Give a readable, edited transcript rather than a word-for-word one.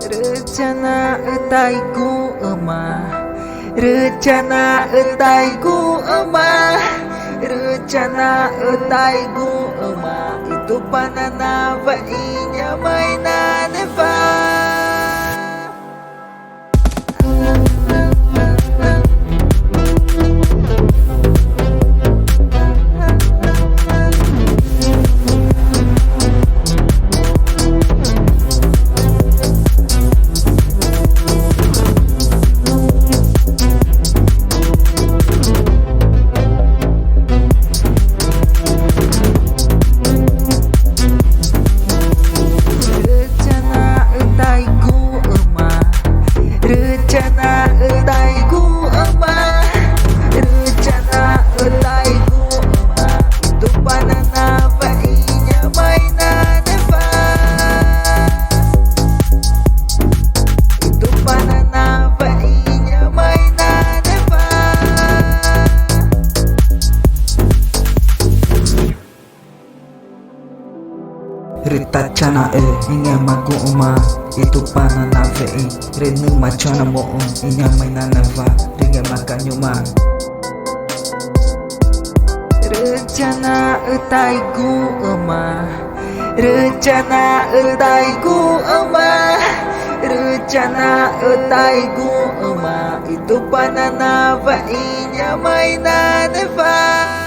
Rencana etaiku emah, rencana etaiku emah, rencana etaiku emah, itu panana vainya mainan eva. Rencana etaiku emah, rencana etaiku emah, itu panana vainya mainan eva. Itu panana vainya mainan eva. Rita cana ingin maku uma itu panana vei renu macana moong inya mainan eva ringe makan nyuma. Rencana etaiku emah, rencana etaiku emah, rencana etaiku emah, itu panana vainya mainan eva.